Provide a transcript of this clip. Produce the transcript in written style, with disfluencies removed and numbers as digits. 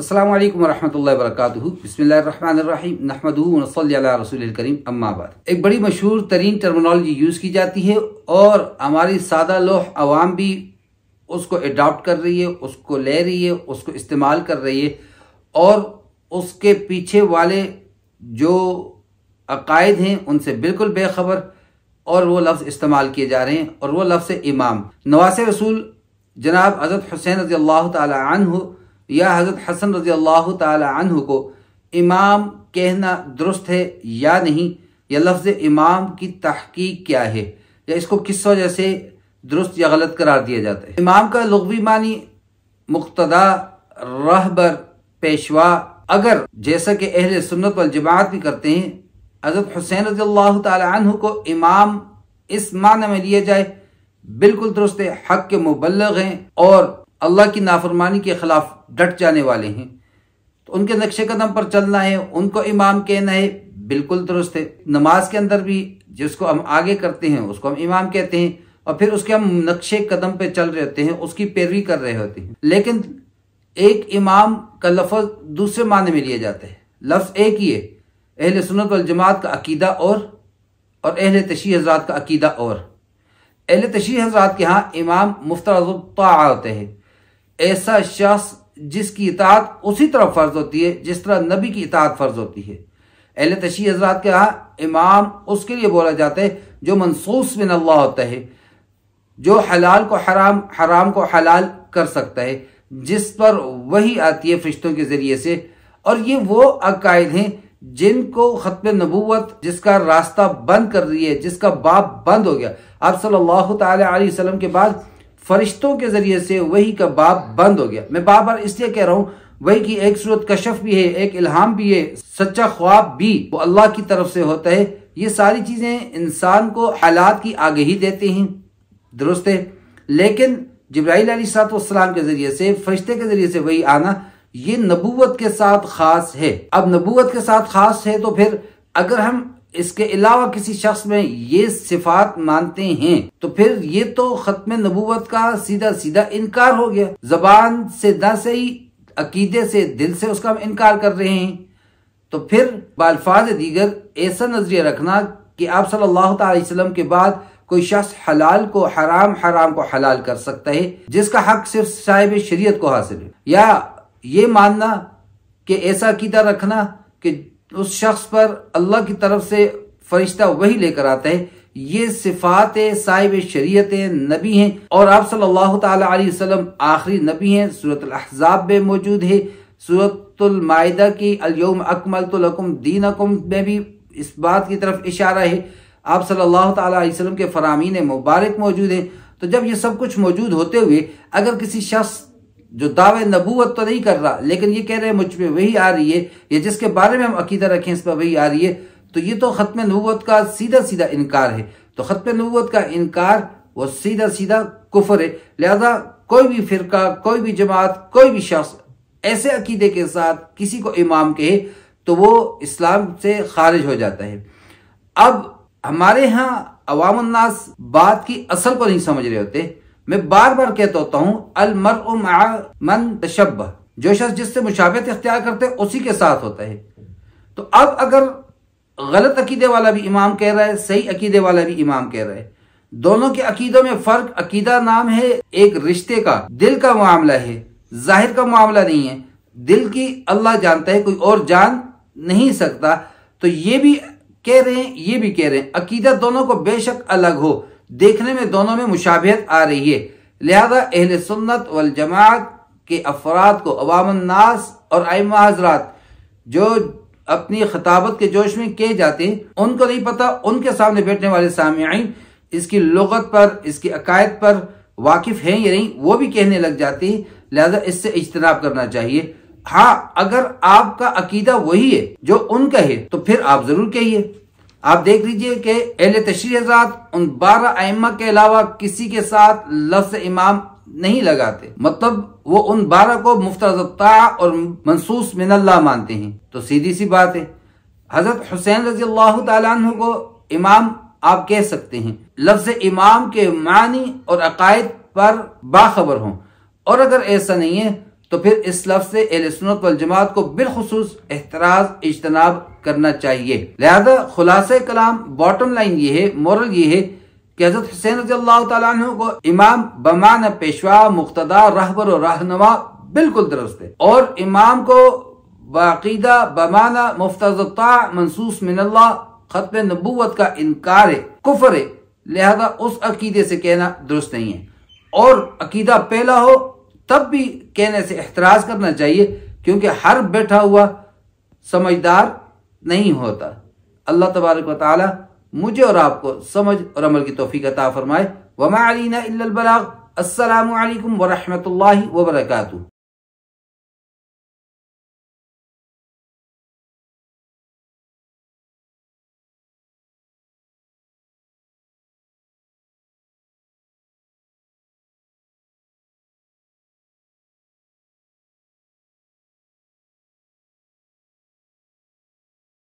अस्सलामु अलैकुम वरहमतुल्लाहि वबरकातुहू। बिस्मिल्लाहिर्रहमानिर्रहीम नहमदुहू व नसल्ली अला रसूलिल करीम अम्मा बाद। एक बड़ी मशहूर तरीन टर्मिनोलॉजी यूज़ की जाती है और हमारी सादा लोह अवाम भी उसको अडॉप्ट कर रही है, उसको ले रही है, उसको इस्तेमाल कर रही है और उसके पीछे वाले जो अकायद हैं उनसे बिल्कुल बेखबर, और वो लफ्ज़ इस्तेमाल किए जा रहे हैं और वो लफ्ज़ इमाम। नवासे रसूल जनाब हज़रत हुसैन रज़ी अल्लाह ताला अन्हु या हज़रत हसन रज़ी अल्लाह ताला अन्हु को इमाम कहना दुरुस्त है या नहीं, या लफ्ज़ इमाम की तहकीक क्या है, या इसको किस वजह से दुरुस्त या गलत करार दिया जाता है। इमाम का लुग़वी मानी मुक़्तदा, रहबर, पेशवा। अगर जैसा कि अहले सुन्नत वल जमात भी करते हैं, हज़रत हुसैन रज़ी अल्लाह ताला अन्हु को इमाम इस माने में लिया जाए बिल्कुल दुरुस्त है, हक के मुबल्लिग हैं और अल्लाह की नाफरमानी के खिलाफ डट जाने वाले हैं, तो उनके नक्शे कदम पर चलना है, उनको इमाम कहना है, बिल्कुल दुरुस्त है। नमाज के अंदर भी जिसको हम आगे करते हैं उसको हम इमाम कहते हैं और फिर उसके हम नक्शे कदम पे चल रहे होते हैं, उसकी पैरवी कर रहे होते हैं। लेकिन एक इमाम का लफ्ज़ दूसरे माने में लिया जाता है, लफ्ज़ एक ही है। अहले सुन्नत वल जमात का अकीदा और अहले तशरीह हज़रात का अकीदा और। अहले तशरीह हज़रात के यहाँ इमाम मुफ्तरज़ुत ताआ होते हैं, ऐसा शख्स जिसकी इताअत उसी तरह फर्ज होती है जिस तरह नबी की इताअत फर्ज होती है। अहले तशरीह हज़रात के यहाँ इमाम उसके लिए बोला जाता है जो मनसूस मिन अल्लाह होता है, जो हलाल को हराम, हराम को हलाल कर सकता है, जिस पर वही आती है फरिश्तों के जरिए से। और ये वो अकायद हैं जिनको खत्म नबूवत, जिसका रास्ता बंद कर रही है, जिसका बाब बंद हो गया। आप सल्लल्लाहु ताला अलैहि वसल्लम के बाद फरिश्तों के जरिए से वही का बाब बंद हो गया। मैं बार बार इसलिए कह रहा हूँ, वही की एक सूरत कशफ भी है, एक इल्हाम भी है, सच्चा ख्वाब भी वो अल्लाह की तरफ से होता है। ये सारी चीजें इंसान को हालात की आगाही देते हैं, दुरुस्त है। लेकिन जिब्राइल अलैहिस्सलाम के जरिए से, फरिश्ते के जरिए से वही आना, ये नबूवत के साथ खास है। अब नबूवत के साथ खास है तो फिर अगर हम इसके अलावा किसी शख्स में ये सिफात मानते हैं तो फिर ये तो खत्म नबूवत का सीधा सीधा इनकार हो गया। जबान से न सही, अकीदे से, दिल से उसका हम इनकार कर रहे हैं। तो फिर बाल्फाज दीगर ऐसा नजरिया रखना कि आप सल्लल्लाहु अलैहि वसल्लम के बाद कोई शख्स हलाल को हराम, हराम को हलाल कर सकता है जिसका हक सिर्फ साहिब शरीयत को हासिल है, या ये मानना कि ऐसा अकीदा रखना कि उस शख्स पर अल्लाह की तरफ से फरिश्ता वही लेकर आता है, ये सिफात साहिब शरीयत नबी हैं और आप सल्लल्लाहु ताला अलैहि वसल्लम आखिरी नबी हैं। सूरतुल अहज़ाब में मौजूद है, सूरतुल माइदा की अल-यौम अकमलतु लकुम दीनकुम में भी इस बात की तरफ इशारा है। आप सल्लल्लाहु ताला अलैहि वसल्लम के फरामीन मुबारक मौजूद हैं। तो जब ये सब कुछ मौजूद होते हुए अगर किसी शख्स जो दावे नबूवत तो नहीं कर रहा लेकिन ये कह रहे हैं मुझ पे वही आ रही है, या जिसके बारे में हम अकीदा रखें इस पर वही आ रही है, तो ये तो खत्म नबूवत का सीधा सीधा इनकार है। तो खत्म नबूवत का इनकार वो सीधा सीधा कुफर है। लिहाजा कोई भी फिरका, कोई भी जमात, कोई भी शख्स ऐसे अकीदे के साथ किसी को इमाम कहे तो वो इस्लाम से खारिज हो जाता है। अब हमारे यहाँ अवामुन्नास बात की असल को नहीं समझ रहे होते। मैं बार बार कहता होता हूँ, अल मर्उ मअ मन तशब्बह, जो शख्स जिससे मुशाबहत इख्तियार करते हैं उसी के साथ होता है। तो अब अगर गलत अकीदे वाला भी इमाम कह रहा है, सही अकीदे वाला भी इमाम कह रहा है, दोनों के अकीदों में फर्क, अकीदा नाम है एक रिश्ते का, दिल का मामला है, जाहिर का मामला नहीं है। दिल की अल्लाह जानता है, कोई और जान नहीं सकता। तो ये भी कह रहे हैं, ये भी कह रहे हैं, अकीदा दोनों को बेशक अलग हो, देखने में दोनों में मुशाबहत आ रही है। लिहाजा अहले सुन्नत वल जमात के अफराद को, अवामुन नास और आइम्मा हज़रात जो अपनी खिताबत के जोश में कहे जाते हैं, उनको नहीं पता उनके सामने बैठने वाले सामिईन इसकी लुगत पर, इसके अकायद पर वाकिफ हैं या नहीं, वो भी कहने लग जाते हैं। लिहाजा इससे इज्तनाब करना चाहिए। हाँ, अगर आपका अकीदा वही है जो उनका है तो फिर आप जरूर कहिए। आप देख लीजिए कि अहले तशरीह हज़रात उन 12 अइम्मा के अलावा किसी के साथ लफ्ज़ इमाम नहीं लगाते, मतलब वो उन 12 को मुफ्तरज़ुत ताआ और मनसूस मिन अल्लाह मानते हैं। तो सीधी सी बात है, हज़रत हुसैन रज़ी अल्लाह ताला अन्हु को इमाम आप कह सकते हैं, लफ्ज़ इमाम के मानी और अकायद पर बाखबर हों। और अगर ऐसा नहीं है تو پھر اس لفظ سے اہل سنت والجماعت کو بالخصوص احتراز اجتناب کرنا چاہیے۔ لہذا خلاصہ کلام، باٹم لائن یہ ہے، مورل یہ ہے کہ حضرت حسین رضی اللہ تعالیٰ عنہ کو امام بمعنی پیشوا، مقتدا، رہبر و رہنما بالکل درست ہے، اور امام کو بعقیدہ بمعنی مفترض الطاع، منصوص من اللہ، ختم نبوت کا انکار ہے، کفر ہے، لہذا اس عقیدے سے کہنا درست نہیں ہے۔ اور عقیدہ پہلا ہو تب بھی کہنے سے احتراز کرنا چاہیے، کیونکہ ہر بیٹھا ہوا سمجھدار نہیں ہوتا۔ اللہ تبارک و تعالی مجھے اور آپ کو سمجھ اور عمل کی توفیق عطا فرمائے۔ وما علینا الا البلاغ۔ السلام علیکم ورحمۃ اللہ وبرکاتہ۔